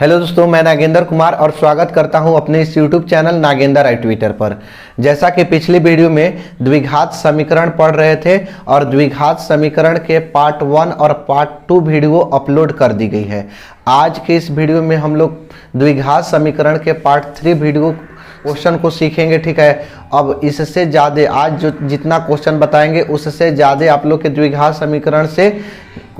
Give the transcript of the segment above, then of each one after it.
Hello दोस्तों, मैं नागेंद्र कुमार और स्वागत करता हूं अपने इस यूट्यूब चैनल नागेंद्र आई ट्विटर पर। जैसा कि पिछली वीडियो में द्विघात समीकरण पढ़ रहे थे और द्विघात समीकरण के पार्ट 1 और पार्ट 2 वीडियो अपलोड कर दी गई है। आज के इस वीडियो में हम लोग द्विघात समीकरण के पार्ट 3 वीडियो क्वेश्चन को सीखेंगे। ठीक है, अब इससे ज़्यादा आज जो जितना क्वेश्चन बताएंगे उससे ज़्यादा आप लोग के द्विघात समीकरण से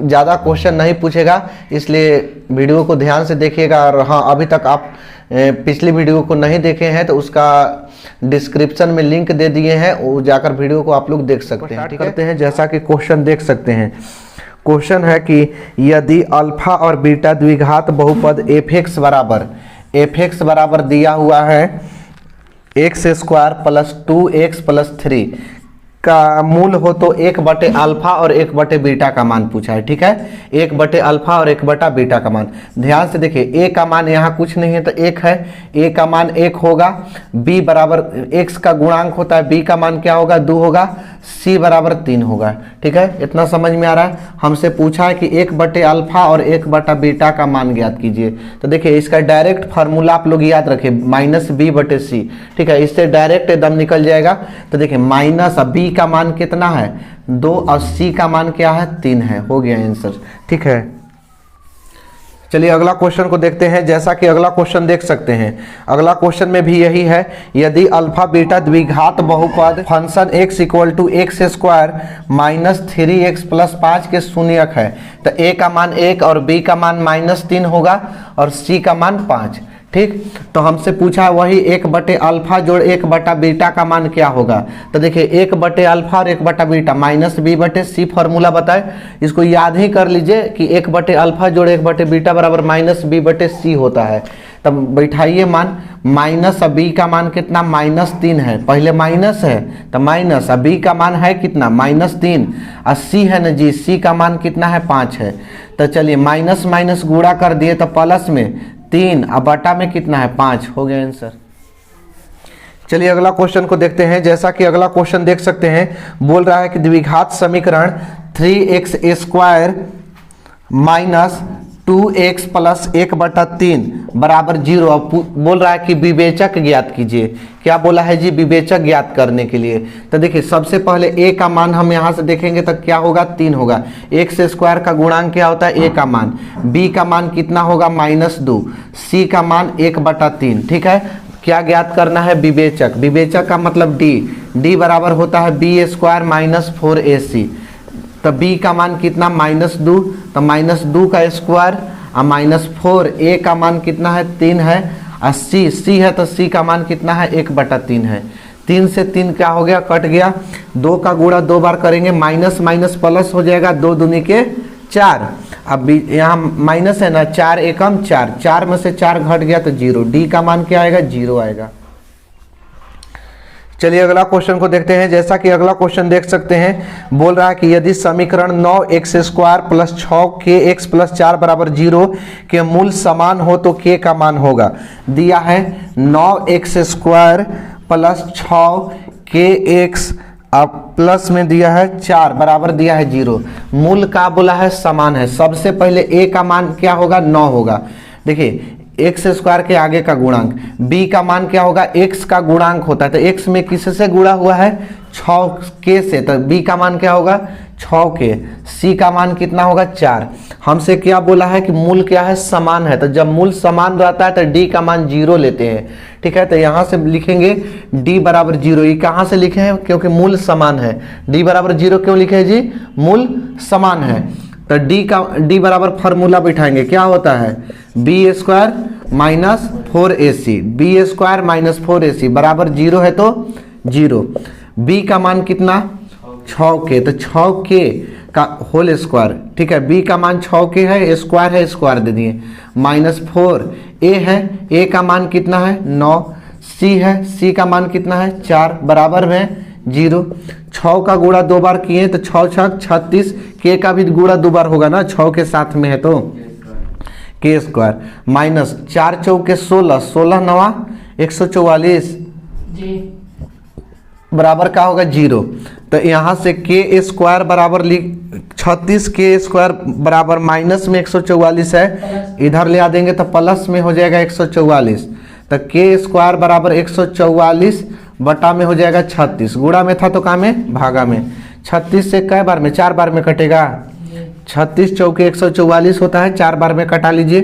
ज़्यादा क्वेश्चन नहीं पूछेगा, इसलिए वीडियो को ध्यान से देखिएगा। और हाँ, अभी तक आप पिछली वीडियो को नहीं देखे हैं तो उसका डिस्क्रिप्शन में लिंक दे दिए हैं, वो जाकर वीडियो को आप लोग देख सकते हैं। ठीक करते हैं, जैसा कि क्वेश्चन देख सकते हैं। क्वेश्चन है कि यदि अल्फा और बीटा द्विघात बहुपद एफ बराबर दिया हुआ है x square plus 2x plus 3 का मूल हो तो 1/अल्फा और 1/बीटा का मान पूछा है। ठीक है, 1/अल्फा और 1/बीटा का मान ध्यान से देखिए। a का मान यहाँ कुछ नहीं है तो 1 है, a का मान 1 होगा, b बराबर x का गुणांक होता है, b का मान क्या होगा 2 होगा, c बराबर 3 होगा। ठीक है, इतना समझ में आ रहा है। हमसे पूछा है कि 1/अल्फा और 1/बीटा का मान ज्ञात कीजिए। तो देखिए इसका डायरेक्ट फार्मूला आप लोग याद रखें, -b/c। ठीक है, इससे डायरेक्ट एकदम निकल जाएगा। तो देखिए माइनस b का मान कितना है 2 और c का मान क्या है 3 है, हो गया आंसर। ठीक है, चलिए अगला क्वेश्चन को देखते हैं। जैसा कि अगला क्वेश्चन देख सकते हैं, अगला क्वेश्चन में भी यही है। यदि अल्फा बीटा द्विघात बहुपद function x = x² minus 3x plus 5 के शून्यक है तो a का मान 1 और b का मान -3 होगा और c का मान 5। ठीक, तो हमसे पूछा है वही 1/अल्फा जोड़ 1/बीटा का मान क्या होगा। तो देखिए 1/अल्फा और 1/बीटा -b/c फॉर्मूला बताए, इसको याद ही कर लीजिए कि 1/अल्फा जोड़ 1/बीटा बराबर -b/c होता है। तब बैठाइए मान, माइनस b का मान कितना -3 है, पहले माइनस है तो माइनस, b का मान है कितना -3 और c है ना जी, c का मान कितना है 5 है। तो चलिए माइनस माइनस गुणा कर दिए तो प्लस में 3 और बटा में कितना है 5, हो गया आंसर। चलिए अगला क्वेश्चन को देखते हैं। जैसा कि अगला क्वेश्चन देख सकते हैं, बोल रहा है कि द्विघात समीकरण 3x² माइनस 2x प्लस 1/3 बराबर 0। अब बोल रहा है कि विवेचक ज्ञात कीजिए। क्या बोला है जी, विवेचक ज्ञात करने के लिए। तो देखिए सबसे पहले a का मान हम यहाँ से देखेंगे तो क्या होगा 3 होगा, x² का गुणांक क्या होता है a का मान, b का मान कितना होगा -2, c का मान 1/3। ठीक है, क्या ज्ञात करना है विवेचक, विवेचक का मतलब d बराबर होता है b² माइनस 4ac। तो b का मान कितना -2, तो -2 का स्क्वायर और -4, a का मान कितना है 3 है और c है तो c का मान कितना है 1/3 है। 3 से 3 क्या हो गया, कट गया। 2 का गुणा 2 बार करेंगे, माइनस माइनस प्लस हो जाएगा, 2 दूनी के 4। अब यहाँ माइनस है ना, 4 एकम 4, 4 में से 4 घट गया तो 0, d का मान क्या आएगा 0 आएगा। चलिए अगला क्वेश्चन को देखते हैं। जैसा कि अगला क्वेश्चन देख सकते हैं, बोल रहा है कि यदि समीकरण 9x² प्लस 6kx प्लस 4 बराबर 0 के मूल समान हो तो k का मान होगा। दिया है 9x² प्लस 6kx अब प्लस में दिया है 4 बराबर दिया है 0। मूल का बोला है समान है। सबसे पहले a का मान क्या होगा 9 होगा। देखिए x² के आगे का गुणांक, b का मान क्या होगा x का गुणांक होता है, तो x में किससे गुणा हुआ है 6k से, तो b का मान क्या होगा 6k, c का मान कितना होगा 4। हमसे क्या बोला है कि मूल क्या है समान है, तो जब मूल समान रहता है तो d का मान 0 लेते हैं। ठीक है, तो यहाँ से लिखेंगे d बराबर 0। ये कहाँ से लिखे हैं, क्योंकि मूल समान है। d बराबर 0 क्यों लिखे जी, मूल समान है। तो d बराबर फार्मूला बिठाएंगे, क्या होता है b² minus 4ac, b² minus 4ac बराबर 0 है तो 0। b का मान कितना 6k, तो 6k का होल स्क्वायर। ठीक है, b का मान 6k है, स्क्वायर है, स्क्वायर दे दिए, -4। a है, a का मान कितना है 9, c है, c का मान कितना है 4 बराबर में 0। 6 का गुणा 2 बार किए तो 6 6 36, k का भी गुणा 2 बार होगा ना, 6 के साथ में है तो k² माइनस 4 चौके 16, 16 9 144 बराबर क्या होगा 0। तो यहाँ से के स्क्वायर बराबर 36, के स्क्वायर बराबर माइनस में 144 है, इधर ले आ देंगे तो प्लस में हो जाएगा 144। तो के स्क्वायर बराबर 144 बटा में हो जाएगा 36, गुणा में था तो का में भागा में। 36 से कै बार में 4 बार में कटेगा, 36 चौके 144 होता है, 4 बार में कटा लीजिए।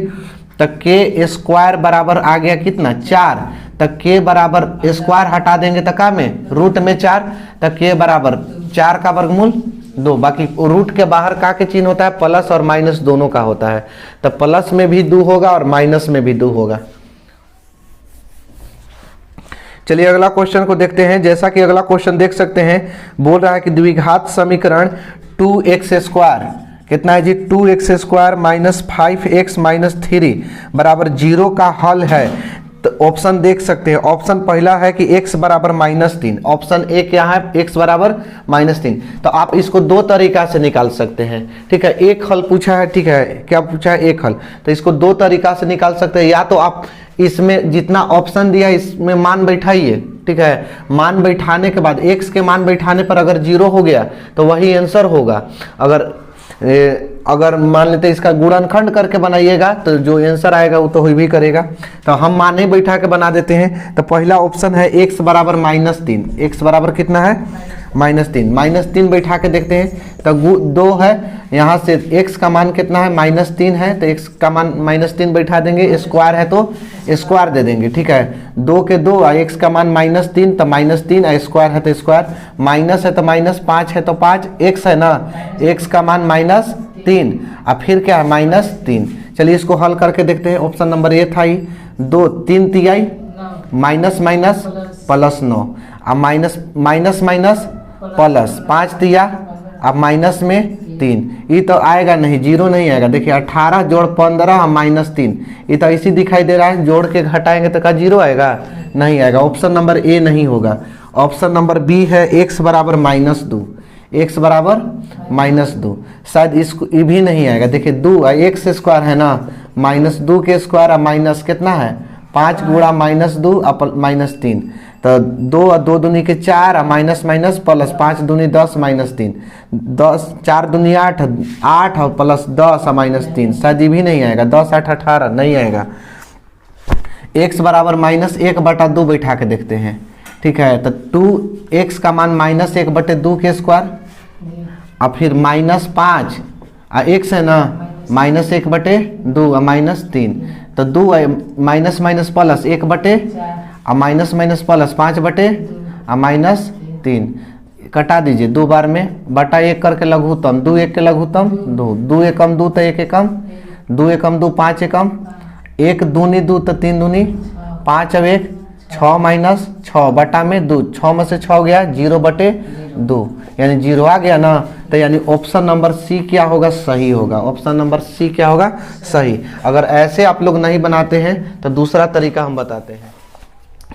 तो के स्क्वायर बराबर आ गया कितना 4। तो के बराबर स्क्वायर हटा देंगे तो का में रूट में 4, तो के बराबर 4 का वर्गमूल 2। बाकी रूट के बाहर का के चिन्ह होता है प्लस और माइनस दोनों का होता है, तो प्लस में भी 2 होगा और माइनस में भी 2 होगा। चलिए अगला क्वेश्चन को देखते हैं। जैसा कि अगला क्वेश्चन देख सकते हैं, बोल रहा है कि द्विघात समीकरण 2x स्क्वायर कितना है जी 2x square minus 5x minus 3 बराबर 0 का हल है। तो ऑप्शन देख सकते हैं, ऑप्शन पहला है कि x बराबर -3, ऑप्शन ए क्या है x बराबर -3। तो आप इसको दो तरीका से निकाल सकते हैं, ठीक है। एक हल पूछा है, ठीक है, क्या पूछा है एक हल, तो इसको दो तरीका से निकाल सकते हैं। या तो आप इसमें जितना ऑप्शन दिया इसमें मान बैठाइए, ठीक है, मान बैठाने के बाद x के मान बैठाने पर अगर 0 हो गया तो वही आंसर होगा। अगर मान लेते इसका गुणनखंड करके बनाइएगा तो जो आंसर आएगा वो तो हो भी करेगा। तो हम मान ही बैठा के बना देते हैं। तो पहला ऑप्शन है x बराबर -3, x बराबर कितना है -3 बैठा के देखते हैं। तो 2 है, यहाँ से x का मान कितना है -3 है, तो x का मान -3 बैठा देंगे, स्क्वायर है तो स्क्वायर दे देंगे, ठीक है। 2 के 2 x का मान -3 तो -3, स्क्वायर है तो स्क्वायर, माइनस है तो माइनस, 5 है तो 5, x है ना, x का मान -3 और फिर क्या है -3। चलिए इसको हल करके देखते हैं। ऑप्शन नंबर ए था ही 2 3 तिहाई माइनस माइनस प्लस 9, अब माइनस माइनस माइनस प्लस 5 तिया अब माइनस में 3, ये तो आएगा नहीं, 0 नहीं आएगा। देखिए 18 जोड़ 15 और -3, ये तो इसी दिखाई दे रहा है, जोड़ के घटाएंगे तो क्या 0 आएगा, नहीं आएगा। ऑप्शन नंबर ए नहीं होगा। ऑप्शन नंबर बी है x बराबर -2, x बराबर -2, शायद इसको ये भी नहीं आएगा। देखिए 2 x स्क्वायर है ना, -2 के स्क्वायर और माइनस कितना है 5 गुणा -2 और -3, तो 2 और 2 दूनी के 4 और माइनस माइनस प्लस 5 दूनी 10 -3, 10 4 दूनी 8 8 और प्लस 10 और -3, शायद ये भी नहीं आएगा। 10 8 18 नहीं आएगा। x बराबर -1/2 बैठा के देखते हैं, ठीक है। तो 2x का मान -1/2 के स्क्वायर और फिर -5 और x है ना -1/2 और -3, तो 2 माइनस माइनस प्लस 1/, और माइनस माइनस प्लस 5/, और -3 कटा दीजिए 2 बार में, बटा 1 करके लघुत्तम, 2 1 के लघुत्तम 2, 2 एकम 2 तो 1 एकम, 2 एकम 2 5 एकम, 1 दूनी 2 तो 3 दूनी 5 अब 1 6 माइनस 6 बटा में 2, 6 में से 6 गया 0/2, यानी 0 आ गया ना। तो यानी ऑप्शन नंबर सी क्या होगा, सही होगा। ऑप्शन नंबर सी क्या होगा, सही। अगर ऐसे आप लोग नहीं बनाते हैं तो दूसरा तरीका हम बताते हैं।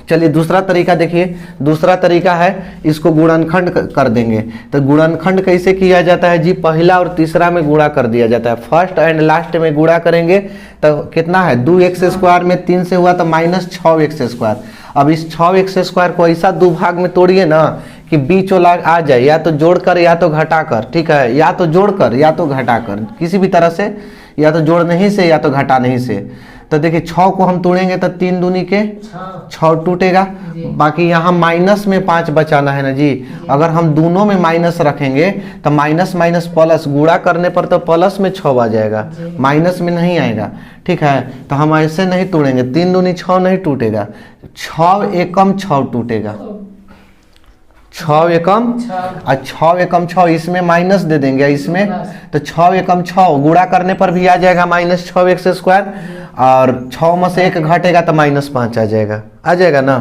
चलिए दूसरा तरीका देखिए। दूसरा तरीका है इसको गुणनखंड कर देंगे। तो गुणनखंड कैसे किया जाता है जी, पहला और तीसरा में गुणा कर दिया जाता है, फर्स्ट एंड लास्ट में गुणा करेंगे तो कितना है 2x स्क्वायर में 3 से हुआ तो -6x स्क्वायर। अब इस 6x स्क्वायर को ऐसा 2 भाग में तोड़िए ना कि बीच वाला आ जाए, या तो जोड़कर या तो घटाकर, ठीक है, या तो जोड़कर या तो घटाकर, किसी भी तरह से, या तो जोड़ने ही से या तो घटाने ही से। तो देखिए 6 को हम तोड़ेंगे तो 3 दूनी के 6 टूटेगा, बाकी यहाँ माइनस में 5 बचाना है ना जी। अगर हम दोनों में माइनस रखेंगे तो माइनस माइनस प्लस, गुणा करने पर तो प्लस में 6 आ जाएगा, माइनस में नहीं आएगा, ठीक है। तो हम ऐसे नहीं तोड़ेंगे, 3 दूनी 6 नहीं टूटेगा, 6 एकम 6 टूटेगा, 6 एकम और 6 एकम 6, इसमें माइनस दे देंगे इसमें, तो 6 एकम 6 गुणा करने पर भी आ जाएगा -6x स्क्वायर, और 6 में से 1 घटेगा तो -5 आ जाएगा ना।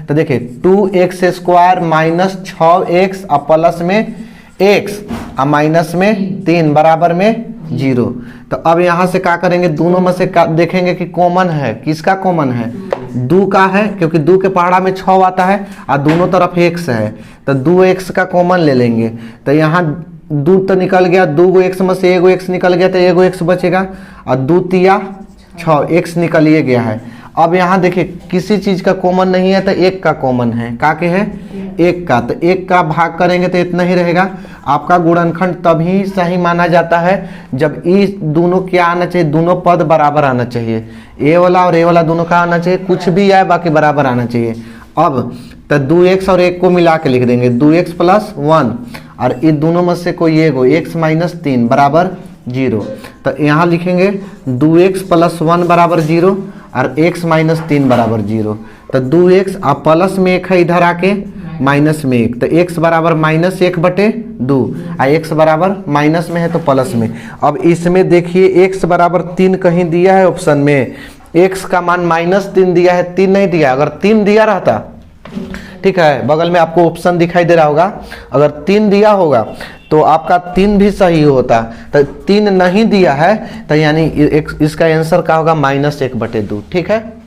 तो देखिए 2x स्क्वायर -6x और प्लस में x और माइनस में 3 बराबर में 0। तो अब यहाँ से क्या करेंगे, दोनों में से देखेंगे कि कॉमन है, किसका कॉमन है 2 का है, क्योंकि 2 के पहाड़ा में 6 आता है और दोनों तरफ x है, तो 2x का कॉमन ले लेंगे। तो यहाँ 2 तो निकल गया, 2 x में से 1 x निकल गया तो 1 x बचेगा, और 2 तिया 6 x निकल ये गया है। अब यहाँ देखिए किसी चीज का कॉमन नहीं है तो 1 का कॉमन है, का के है 1 का, तो 1 का भाग करेंगे तो इतना ही रहेगा। आपका गुणनखंड तभी सही माना जाता है जब इस दोनों क्या आना चाहिए, दोनों पद बराबर आना चाहिए। ए वाला और ए वाला दोनों का आना चाहिए, कुछ भी आए बाकी बराबर आना चाहिए। अब तो 2x और 1 को मिला के लिख देंगे 2x + 1, और इन दोनों में से कोई एक हो, x - 3 बराबर 0। तो यहाँ लिखेंगे 2x + 1 बराबर 0 और x - 3 बराबर 0। तो 2x अब प्लस में 1 है, इधर आके माइनस में 1, तो x बराबर -1/2 और x बराबर माइनस में है तो प्लस में। अब इसमें देखिए x बराबर 3 कहीं दिया है ऑप्शन में, x का मान -3 दिया है, 3 नहीं दिया। अगर 3 दिया रहता, ठीक है, बगल में आपको ऑप्शन दिखाई दे रहा होगा, अगर 3 दिया होगा तो आपका 3 भी सही होता। तो 3 नहीं दिया है तो यानी इसका आंसर क्या होगा, -1/2। ठीक है।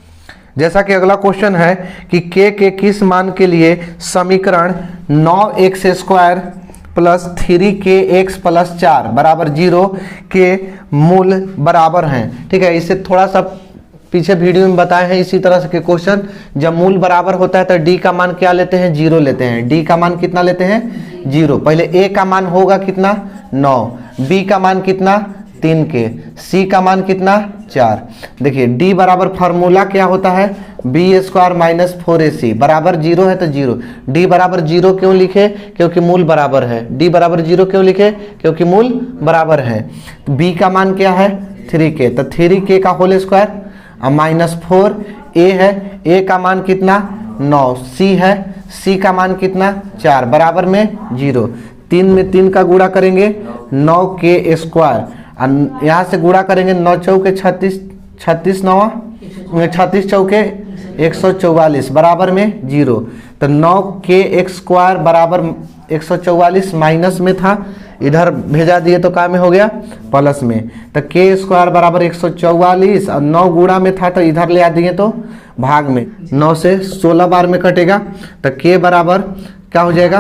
जैसा कि अगला क्वेश्चन है कि k के किस मान के लिए समीकरण 9x² + 3kx + 4 बराबर 0 के मूल बराबर हैं। ठीक है, इसे थोड़ा सा पीछे वीडियो में बताए हैं इसी तरह से के क्वेश्चन। जब मूल बराबर होता है तो d का मान क्या लेते हैं, 0 लेते हैं। d का मान कितना लेते हैं, 0। पहले a का मान होगा कितना, 9, b का मान कितना, 3k, c का मान कितना, 4। देखिए d बराबर फार्मूला क्या होता है, b² - 4ac बराबर 0 है तो 0। d बराबर 0 क्यों लिखे, क्योंकि मूल बराबर है। d बराबर 0 क्यों लिखे, क्योंकि मूल बराबर है। b का मान क्या है, 3k, तो 3k का होल स्क्वायर -4, a है, a का मान कितना, 9, c है, c का मान कितना, 4 बराबर में 0। 3 में 3 का गुणा करेंगे 9k², यहाँ से गुणा करेंगे 9 चौके 36, 36 चौके 144 बराबर में 0। तो 9kx² बराबर 144 माइनस में था, इधर भेजा दिए तो क्या में हो गया, प्लस में। तो k² बराबर 144 और 9 गुणा में था तो इधर ले आ दिए तो भाग में। 9 से 16 बार में कटेगा तो k बराबर क्या हो जाएगा,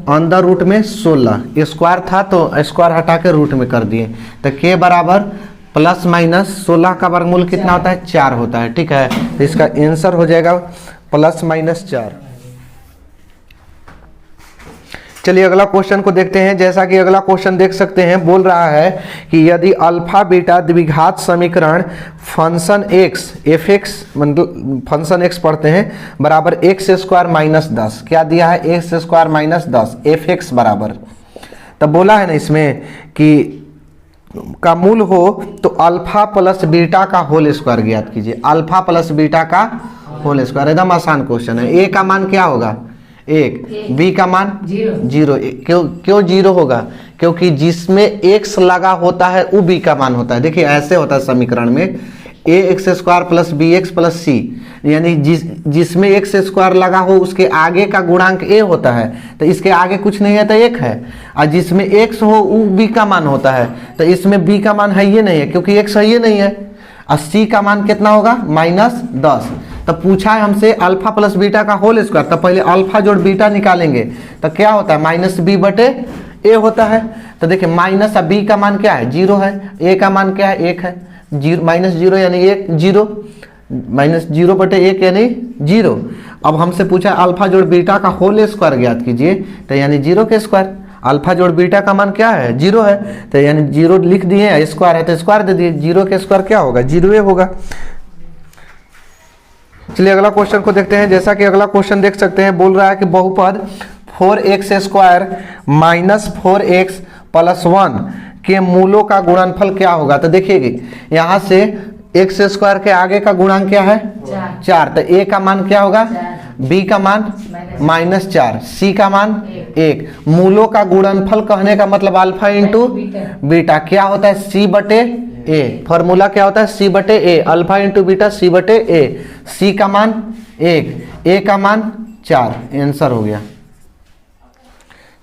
अंदर रूट में 16, स्क्वायर था तो स्क्वायर हटा के रूट में कर दिए। तो k बराबर ±16 का वर्गमूल कितना होता है, 4 होता है। ठीक है, तो इसका आंसर हो जाएगा +-4। चलिए अगला क्वेश्चन को देखते हैं। जैसा कि अगला क्वेश्चन देख सकते हैं, बोल रहा है कि यदि अल्फा बीटा द्विघात समीकरण फंक्शन x f(x) मतलब फंक्शन x पढ़ते हैं बराबर x² - 10, क्या दिया है, x² - 10 f(x) बराबर, तब बोला है ना इसमें कि का मूल हो तो अल्फा प्लस बीटा का होल स्क्वायर ज्ञात कीजिए। अल्फा प्लस बीटा का होल स्क्वायर, एकदम आसान क्वेश्चन है। a का मान क्या होगा, 1, b का मान 0। क्यों 0 होगा, क्योंकि जिसमें x लगा होता है वो b का मान होता है। देखिए ऐसे होता है समीकरण में, ax² + bx + c, यानी जिसमें x² लगा हो उसके आगे का गुणांक a होता है, तो इसके आगे कुछ नहीं है तो 1 है, और जिसमें x हो वो b का मान होता है, तो इसमें b का मान है ये नहीं है क्योंकि x है ये नहीं है। और c का मान कितना होगा, -10। तो पूछा है हमसे अल्फा प्लस बीटा का होल स्क्वायर, तो पहले अल्फा जोड़ बीटा निकालेंगे तो क्या होता है, -b/a होता है। तो देखिए माइनस b का मान क्या है, 0 है, a का मान क्या है, 1 है, -0 यानी 1, 0 -0/1 यानी 0। अब हमसे पूछा अल्फा जोड़ बीटा का होल स्क्वायर ज्ञात कीजिए, तो यानी 0 के स्क्वायर। अल्फा जोड़ बीटा का मान क्या है, 0 है, तो यानी 0 लिख दिए, स्क्वायर है तो स्क्वायर दे दिए, 0 के स्क्वायर क्या होगा, 0 होगा। चलिए अगला क्वेश्चन को देखते हैं। जैसा कि अगला क्वेश्चन देख सकते हैं, बोल रहा है कि बहुपद 4x² - 4x + 1 के मूलों का गुणनफल क्या होगा। तो देखिए यहाँ से x² के आगे का गुणांक क्या है, 4, तो a का मान क्या होगा, b का मान -4, c का मान 1। मूलों का गुणनफल कहने का मतलब अल्फा इंटू बीटा क्या होता है, c/a। फॉर्मूला क्या होता है, c/a, alpha into beta c/a। c का मान 1, a का मान 4, आंसर हो गया।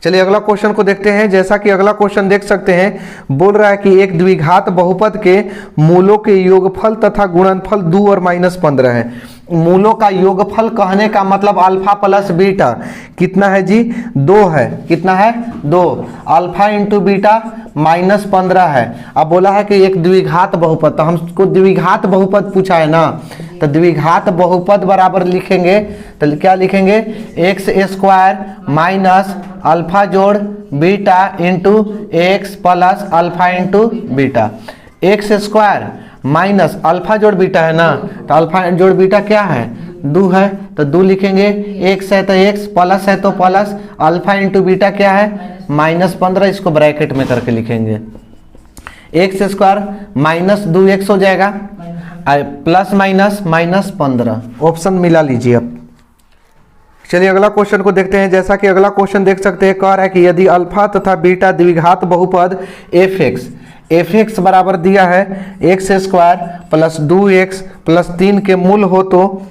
चलिए अगला क्वेश्चन को देखते हैं। जैसा कि अगला क्वेश्चन देख सकते हैं, बोल रहा है कि एक द्विघात बहुपद के मूलों के योगफल तथा गुणनफल 2 और -15 है। मूलों का योगफल कहने का मतलब अल्फा प्लस बीटा कितना है जी, 2 है, कितना है, 2, अल्फा इंटू बीटा -15 है। अब बोला है कि एक द्विघात बहुपद, तो हमको द्विघात बहुपद पूछा है ना, तो द्विघात बहुपद बराबर लिखेंगे तो क्या लिखेंगे, एक्स स्क्वायर माइनस अल्फा जोड़ beta into x plus alpha into beta. X square minus alpha जोड़ बीटा है ना, तो अल्फा जोड़ बीटा क्या है, 2 है, तो 2 लिखेंगे, एक्स है तो एक्स, प्लस है तो प्लस, अल्फा इंटू बीटा क्या है -15, इसको ब्रैकेट में करके लिखेंगे। एक्स स्क्वायर माइनस 2x हो जाएगा, प्लस माइनस -15, ऑप्शन मिला लीजिए। अब चलिए अगला क्वेश्चन को देखते हैं। जैसा कि अगला क्वेश्चन देख सकते हैं, कह रहा है कि यदि अल्फा तथा बीटा द्विघात बहुपद एफ एक्स बराबर दिया है x square plus 2x plus 3 के मूल हो तो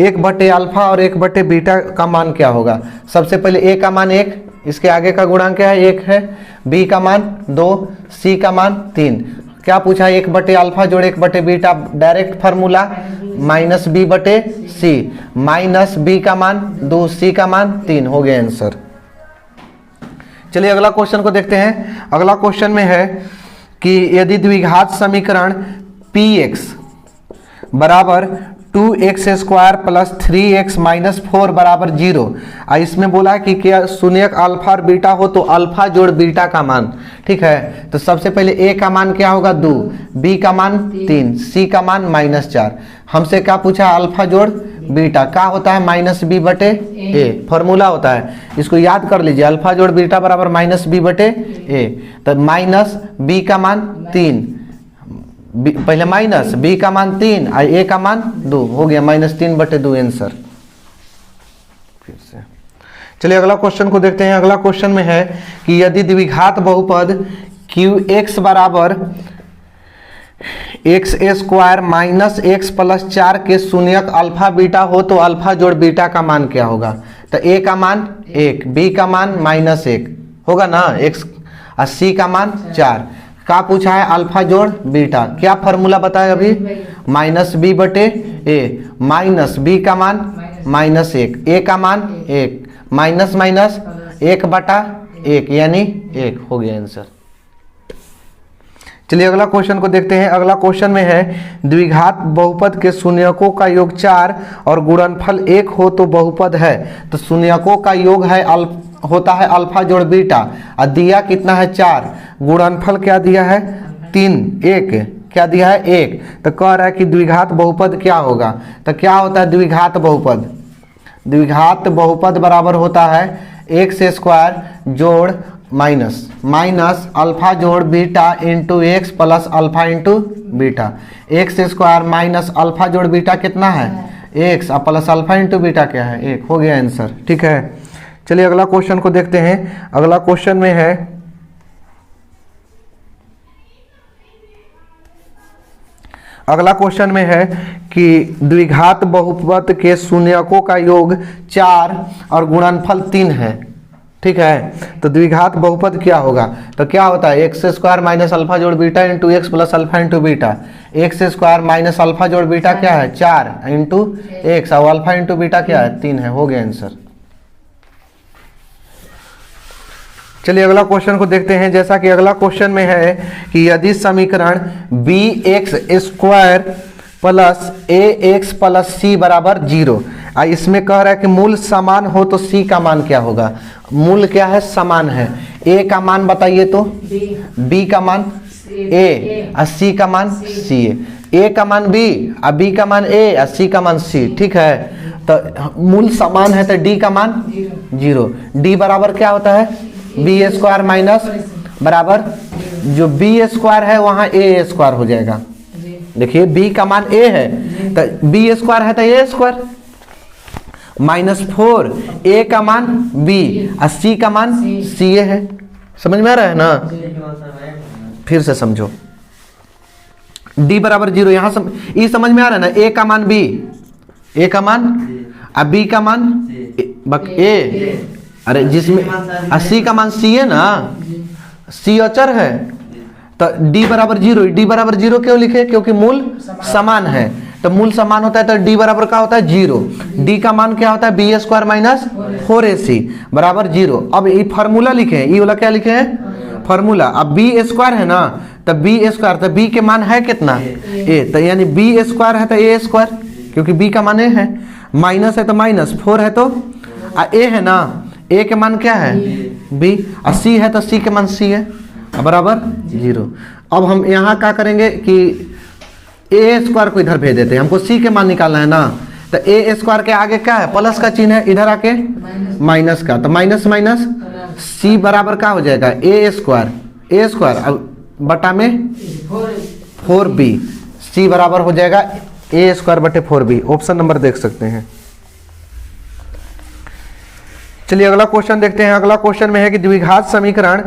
1/अल्फा और 1/बीटा का मान क्या होगा। सबसे पहले a का मान 1, इसके आगे का गुणांक क्या है 1 है, b का मान 2, c का मान 3। क्या पूछा है, 1/अल्फा जोड़ 1/बीटा, direct formula -b/c, minus b का मान 2, c का मान 3, हो गया आंसर। चलिए अगला क्वेश्चन को देखते हैं। अगला क्वेश्चन में है कि यदि द्विघात समीकरण px बराबर 2x square plus 3x minus 4 बराबर 0, इसमें बोला कि क्या शून्यक अल्फा और बीटा हो तो अल्फा जोड़ बीटा का मान, ठीक है। तो सबसे पहले a का मान क्या होगा 2, b का मान 3, c का मान -4। हमसे क्या पूछा, अल्फा जोड़ बीटा का होता है -b/a, फॉर्मूला होता है, इसको याद कर लीजिए, अल्फा जोड़ बीटा बराबर -b/a। तो माइनस b का मान 3, पहले माइनस b का मान 3 और a का मान 2, हो गया -3/2 आंसर। फिर से चलिए अगला क्वेश्चन को देखते हैं। अगला क्वेश्चन में है कि यदि द्विघात बहुपद qx बराबर x square minus x plus 4 के शून्यक अल्फा बीटा हो तो अल्फा जोड़ बीटा का मान क्या होगा। तो a का मान 1, b का मान -1 होगा ना, x और c का मान 4। का पूछा है अल्फा जोड़ बीटा, क्या फॉर्मूला बताया अभी, -b/a, माइनस b का मान -1, a का मान 1, माइनस 1/1 यानी 1, हो गया आंसर। चलिए अगला क्वेश्चन को देखते हैं। अगला क्वेश्चन में है द्विघात बहुपद के शून्यकों का योग 4 और गुणनफल 1 हो तो बहुपद है। तो शून्यकों का योग है होता है अल्फा जोड़ बीटा, और दिया कितना है 4, गुणनफल क्या दिया है 3, 1 क्या दिया है 1। तो कह रहा है कि द्विघात बहुपद क्या होगा। तो क्या होता है द्विघात बहुपद, द्विघात बहुपद बराबर होता है एक्स स्क्वायर जोड़ माइनस अल्फा जोड़ beta into x plus alpha into beta. X square minus alpha जोड़ बीटा कितना है एक्स, और प्लस अल्फा इंटू बीटा क्या है 1, हो गया आंसर, ठीक है। चलिए अगला क्वेश्चन को देखते हैं। अगला क्वेश्चन में है कि द्विघात बहुपद के शून्यकों का योग 4 और गुणनफल 3 है, ठीक है। तो द्विघात बहुपद क्या होगा। तो क्या होता है एक्स स्क्वायर माइनस अल्फा जोड़ beta into x plus alpha into beta. X square minus alpha जोड़ बीटा क्या है 4 इंटू एक्स, और अल्फा इंटू बीटा क्या है 3 है, हो गया आंसर। चलिए अगला क्वेश्चन को देखते हैं। जैसा कि अगला क्वेश्चन में है कि यदि समीकरण bx square plus ax plus c बराबर 0, इसमें कह रहा है कि मूल समान हो तो c का मान क्या होगा। मूल क्या है, समान है। a का मान बताइए तो b का मान a और c का मान c, a का मान b और b का मान a और c का मान c, ठीक है। तो मूल समान है तो d का मान 0, d बराबर क्या होता है बी स्क्वायर माइनस बराबर जो बी स्क्वायर है वहां ए स्क्वायर हो जाएगा। देखिए बी का मान ए है तो बी स्क्वायर है तो ए स्क्वायर, -4 ए का मान बी और सी का मान सी ए है। समझ में आ रहा है ना, फिर से समझो। डी बराबर 0, यहां ये समझ में आ रहा है ना, ए का मान बी, ए का मान और बी का मान ए, अरे जिसमें सी का मान सी है ना, सी अचर है। तो d बराबर 0, d बराबर 0 क्यों लिखे, क्योंकि मूल समान है। तो मूल समान होता है तो d बराबर का होता है 0। d का मान क्या होता है बी स्क्वायर माइनस 4ac बराबर 0। अब ये फार्मूला लिखे हैं, ये वाला क्या लिखे हैं फार्मूला। अब बी स्क्वायर है ना, तो बी स्क्वायर, तो बी के मान है कितना a, तो यानी बी स्क्वायर है तो ए स्क्वायर, क्योंकि b का मान a है, माइनस है तो माइनस, 4 है तो a है ना, a के मान क्या है b, और c है तो c के मान c है, बराबर 0। अब हम यहाँ क्या करेंगे कि ए स्क्वायर को इधर भेज देते हैं, हमको सी के मान निकालना है ना, तो ए स्क्वायर के आगे क्या है, प्लस का चिन्ह है, इधर आके माइनस का, तो माइनस माइनस सी बराबर क्या हो जाएगा, ए स्क्वायर अब बटा में 4b, सी बराबर हो जाएगा ए स्क्वायर बटे 4b। ऑप्शन नंबर देख सकते हैं। चलिए अगला क्वेश्चन देखते हैं। अगला क्वेश्चन में है कि द्विघात समीकरण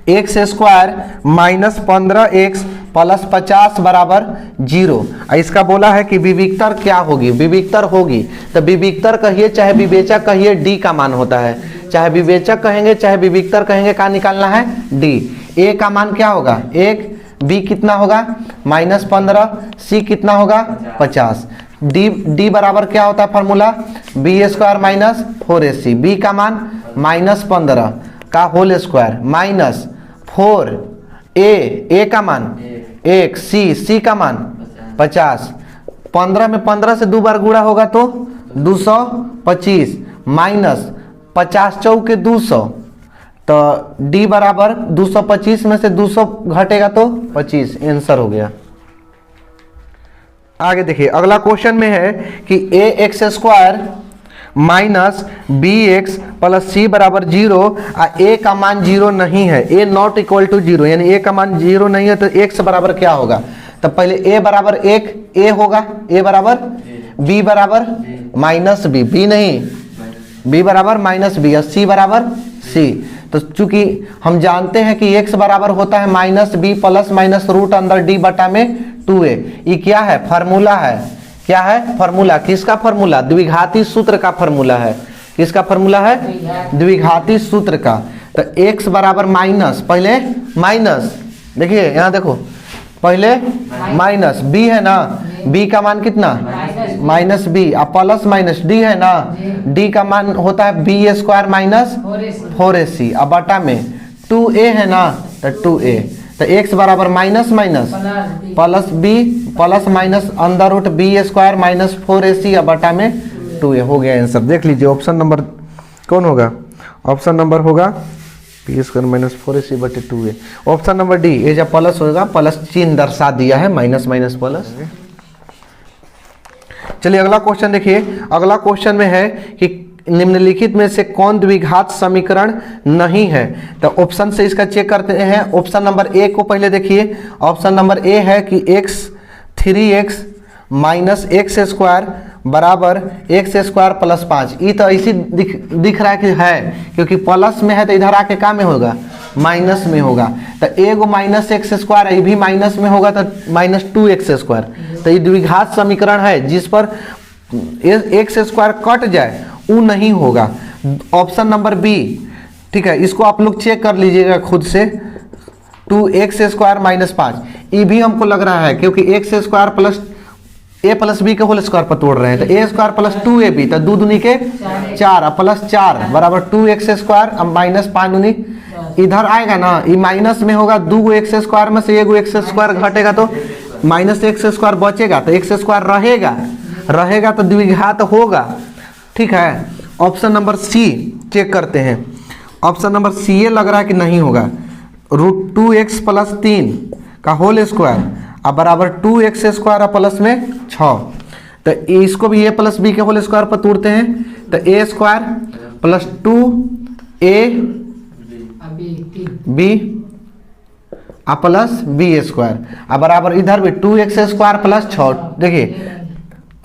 x square minus 15x plus 50 बराबर 0। इसका बोला है कि विविक्तर क्या होगी, विविक्तर होगी, तो विविक्तर कहिए चाहे विवेचक कहिए, डी का मान होता है, चाहे विवेचक कहेंगे चाहे विविक्तर कहेंगे, क्या निकालना है, डी। ए का मान क्या होगा 1, बी कितना होगा -15, सी कितना होगा 50, डी बराबर क्या होता है formula, B square minus 4ac, B का मान -15 का होल स्क्वायर माइनस 4, ए का मान 1, सी का मान 50, 15 में 15 से 2 बार गुणा होगा तो 225 माइनस 50 चौके 200, तो डी बराबर 225 में से 200 घटेगा तो 25, आंसर हो गया। आगे देखिए अगला क्वेश्चन में है कि A X square minus B X plus C बराबर 0, ए का मान 0 नहीं है, ए नॉट इक्वल टू 0, यानी ए का मान 0 नहीं है, तो एक्स बराबर क्या होगा, तो पहले ए बराबर 1 ए होगा, ए बराबर बी बराबर माइनस बी नहीं, बी बराबर माइनस बी, और सी बराबर सी। तो चूंकि हम जानते हैं कि x बराबर होता है minus B plus minus root अंदर डी बटा में 2a, ये क्या है फार्मूला है, क्या है फार्मूला, किसका फार्मूला, द्विघाती सूत्र का फार्मूला है, किसका फार्मूला है, द्विघाती सूत्र का। तो x बराबर माइनस, पहले माइनस, देखिए यहाँ देखो पहले माइनस b है ना, b का मान कितना माइनस बी, अब प्लस माइनस डी है ना, डी का मान होता है बी स्क्वायर माइनस 4ac, अब बटा में 2a है ना, तो 2a, तो x बराबर minus minus plus B plus minus अंदर root B square minus 4ac, अब बटा में 2a, हो गया आंसर। देख लीजिए ऑप्शन नंबर कौन होगा, ऑप्शन नंबर होगा बी स्क्वायर माइनस 4ac बटे 2a, ऑप्शन नंबर डी। ये जब प्लस होगा, प्लस चिन्ह दर्शा दिया है, माइनस माइनस प्लस। चलिए अगला क्वेश्चन देखिए। अगला क्वेश्चन में है कि निम्नलिखित में से कौन द्विघात समीकरण नहीं है, तो ऑप्शन से इसका चेक करते हैं। ऑप्शन नंबर ए को पहले देखिए, ऑप्शन नंबर ए है कि x 3x minus x square बराबर एक्स स्क्वायर प्लस 5, ये तो ऐसी दिख रहा है कि है, क्योंकि प्लस में है तो इधर आके क्या में होगा, माइनस में होगा, तो एगो माइनस एक्स स्क्वायर ये भी माइनस में होगा, तो माइनस 2x स्क्वायर, तो ये द्विघात समीकरण है जिस पर एक्स स्क्वायर कट जाए वो नहीं होगा। ऑप्शन नंबर बी, ठीक है, इसको आप लोग चेक कर लीजिएगा खुद से, 2x स्क्वायर माइनस 5, ये भी हमको लग रहा है क्योंकि एक्स स्क्वायर प्लस ए प्लस बी के होल स्क्वायर पर तोड़ रहे हैं, तो ए स्क्वायर प्लस 2ab, तो 2 दूनी के 4 प्लस 4 बराबर 2x स्क्वायर, अब माइनस 5 दूनी इधर आएगा ना, ये माइनस में होगा, 2 एक्स स्क्वायर में से 1 एक्स स्क्वायर घटेगा तो माइनस एक्स स्क्वायर बचेगा, तो एक्स स्क्वायर रहेगा तो द्विघात होगा, ठीक है। ऑप्शन नंबर सी चेक करते हैं, ऑप्शन नंबर सी ये लग रहा है कि नहीं होगा, रूट 2x प्लस 3 का होल स्क्वायर अब बराबर 2x स्क्वायर प्लस में 6, तो इसको भी a प्लस बी के होल स्क्वायर पर तोड़ते हैं, तो a square plus 2a b plus B square अब बराबर इधर भी 2x स्क्वायर प्लस 6, देखिए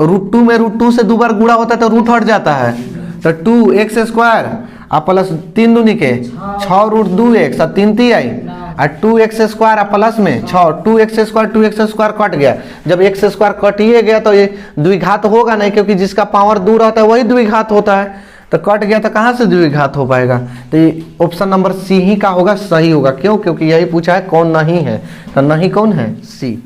रूट 2 में रूट 2 से 2 बार गुणा होता है तो रूट हट जाता है, तो 2x स्क्वायर प्लस 3 दूनी के 6 रूट 2x और 3 3 आई, और 2x स्क्वायर प्लस में 6, 2x स्क्वायर कट गया, जब x स्क्वायर कटिए गया तो ये द्विघात होगा नहीं, क्योंकि जिसका पावर दूर होता है वही द्विघात होता है, तो कट गया तो कहाँ से द्विघात हो पाएगा, तो ये ऑप्शन नंबर सी ही का होगा, सही होगा। क्यों, क्योंकि यही पूछा है कौन नहीं है, तो नहीं कौन है, सी।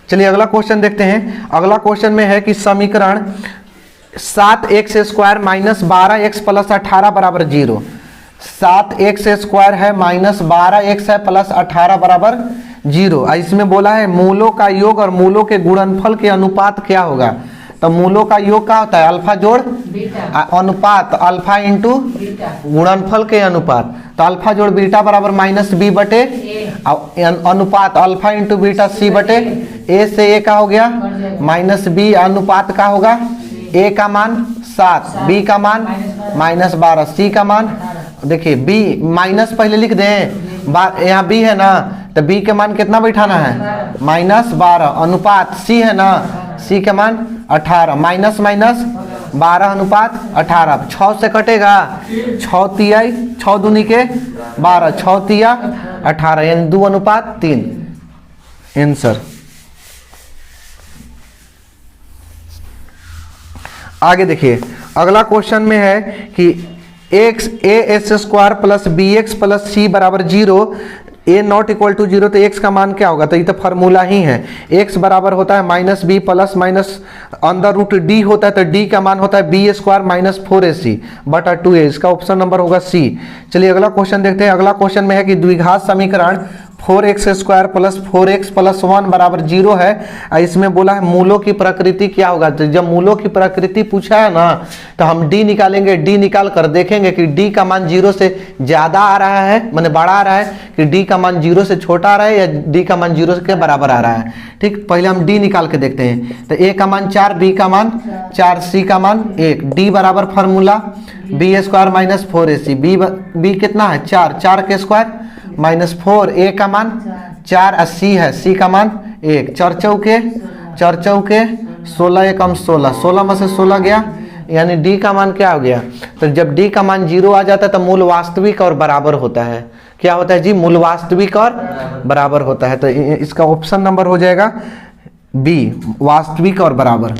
चलिए अगला क्वेश्चन देखते हैं। अगला क्वेश्चन में है कि समीकरण 7x square minus 12x plus 18 बराबर 0, 7x स्क्वायर है माइनस 12x है प्लस 18 बराबर 0, इसमें बोला है मूलों का योग और मूलों के गुणनफल के अनुपात क्या होगा, तो तो मूलों का योग क्या होता है? अल्फा जोड़ अनुपात अल्फा इंटू गुणनफल के अनुपात। तो अल्फा जोड़ बीटा बराबर माइनस बी बटे अनुपात अल्फा इंटू बीटा सी बटे ए से ए का हो गया माइनस बी अनुपात का होगा ए का मान 7, बी का मान -12, सी का मान देखिए बी माइनस पहले लिख दें, यहाँ बी है ना तो बी के मान कितना बैठाना है? -12 अनुपात सी है ना, सी के मान 18 माइनस 12 अनुपात 18। 6 से कटेगा 6 तिहाई 6 दूनी के 12 6 तिया 18 यानी 2 अनुपात 3 आंसर। आगे देखिए अगला क्वेश्चन में है कि X A S square plus B X plus C बराबर 0, ए नॉट इक्वल टू 0, तो एक्स का मान क्या होगा? तो ये तो फार्मूला ही है, एक्स बराबर होता है minus B plus minus under root D होता है, तो डी का मान होता है बी स्क्वायर माइनस 4ac बटा 2a, इसका ऑप्शन नंबर होगा सी। चलिए अगला क्वेश्चन देखते हैं। अगला क्वेश्चन में है कि द्विघात समीकरण 4x square plus 4x plus 1 बराबर 0 है। इसमें बोला है मूलों की प्रकृति क्या होगा? तो जब मूलों की प्रकृति पूछा है ना तो हम d निकालेंगे, d निकाल कर देखेंगे कि d का मान 0 से ज़्यादा आ रहा है माने बड़ा आ रहा है कि d का मान 0 से छोटा आ रहा है या d का मान 0 के बराबर आ रहा है। ठीक, पहले हम d निकाल के देखते हैं। तो a का मान 4, b का मान 4, c का मान 1, d बराबर formula B square minus 4ac, b कितना है? 4 के स्क्वायर -4, ए का मान 4 80 है, सी का मान 1, 4 चौके 16 एकम 16 में से 16 गया यानी डी का मान क्या हो गया? तो जब डी का मान 0 आ जाता है तो मूल वास्तविक और बराबर होता है। क्या होता है जी? मूल वास्तविक और बराबर होता है। तो इसका ऑप्शन नंबर हो जाएगा बी, वास्तविक और बराबर।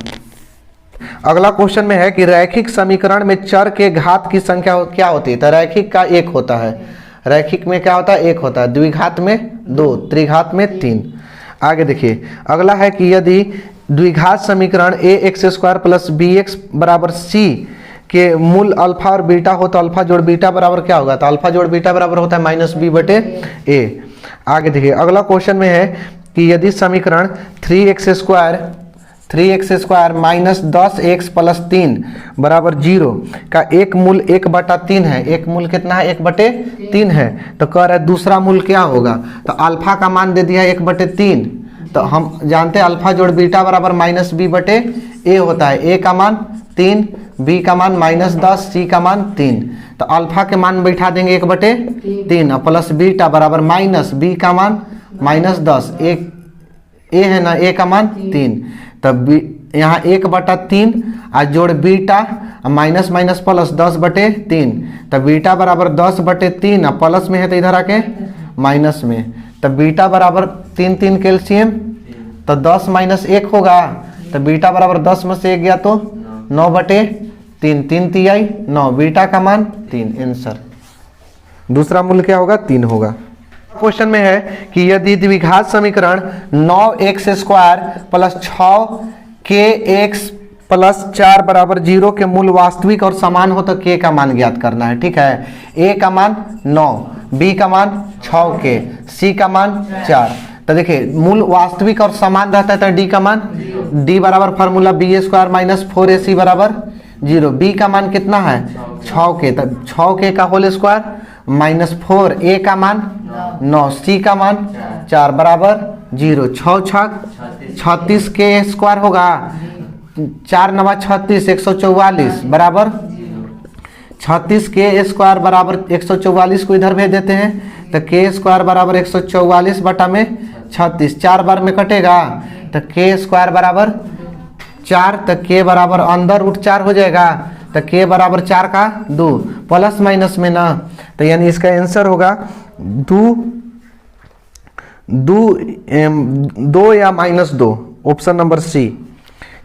अगला क्वेश्चन में है कि रैखिक समीकरण में चर के घात की संख्या क्या होती है? तो रैखिक का 1 होता है, रैखिक में क्या होता है? 1 होता है, द्विघात में 2, त्रिघात में 3। आगे देखिए अगला है कि यदि द्विघात समीकरण A X square plus B X बराबर सी के मूल अल्फा और बीटा हो तो अल्फा जोड़ बीटा बराबर क्या होगा? तो अल्फा जोड़ बीटा बराबर होता है माइनस बी बटे ए। आगे देखिए अगला क्वेश्चन में है कि यदि समीकरण 3x square minus 10x plus 3 बराबर 0 का एक मूल 1/3 है, एक मूल कितना है? 1/3 है। तो कह रहा है दूसरा मूल क्या होगा? तो अल्फा का मान दे दिया 1/3, तो हम जानते हैं अल्फा जोड़ बीटा बराबर माइनस बी बटे ए होता है, ए का मान 3, बी का मान -10, सी का मान 3। तो अल्फा के मान बैठा देंगे 1/3 और प्लस बीटा बराबर माइनस बी का मान -10, ए है ना, ए का मान 3, तब यहाँ 1/3 और जोड़ बीटा माइनस माइनस प्लस 10/3, तब बीटा बराबर 10/3 और प्लस में है तो इधर आके माइनस में, तब बीटा बराबर 3 कैल्शियम तो 10 - 1 होगा, तो बीटा बराबर 10 में से 1 गया तो 9/3, 3 तिहाई 9, बीटा का मान 3 आंसर। दूसरा मूल्य क्या होगा? 3 होगा। क्वेश्चन में है कि यदि द्विघात समीकरण 9x square plus 6kx plus 4 बराबर 0 के मूल वास्तविक और समान हो तो k का मान ज्ञात करना है। ठीक है, a का मान 9, b का मान 6k, c का मान 4। तो देखिए मूल वास्तविक और समान रहता है तो d का मान d बराबर formula b square minus 4ac बराबर 0, b का मान कितना है? 6k, तो 6k का होल स्क्वायर -4, a का मान 9, c का मान 4 बराबर 0, 6 36 के स्क्वायर होगा, 4 9 36 144 बराबर 36 के स्क्वायर बराबर 144 को इधर भेज देते हैं तो के स्क्वायर बराबर 144 बटा में 36, 4 बार में कटेगा तो के स्क्वायर बराबर 4, तो के बराबर अंदर रूट 4 हो जाएगा, तो के बराबर 4 का 2 प्लस माइनस में ना, तो यानी इसका आंसर होगा 2 या -2, ऑप्शन नंबर सी।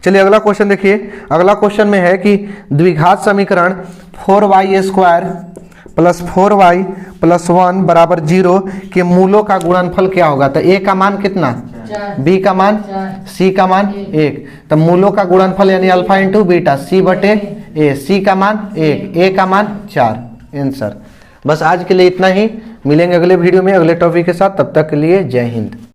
चलिए अगला क्वेश्चन देखिए। अगला क्वेश्चन में है कि द्विघात समीकरण 4y square plus 4y plus 1 बराबर 0 के मूलों का गुणनफल क्या होगा? तो a का मान कितना? b का मान, c का मान 1, तो मूलों का गुणनफल यानी अल्फा इंटू बीटा c बटे a, c का मान 1, a का मान 4 आंसर। बस आज के लिए इतना ही, मिलेंगे अगले वीडियो में अगले टॉपिक के साथ, तब तक के लिए जय हिंद।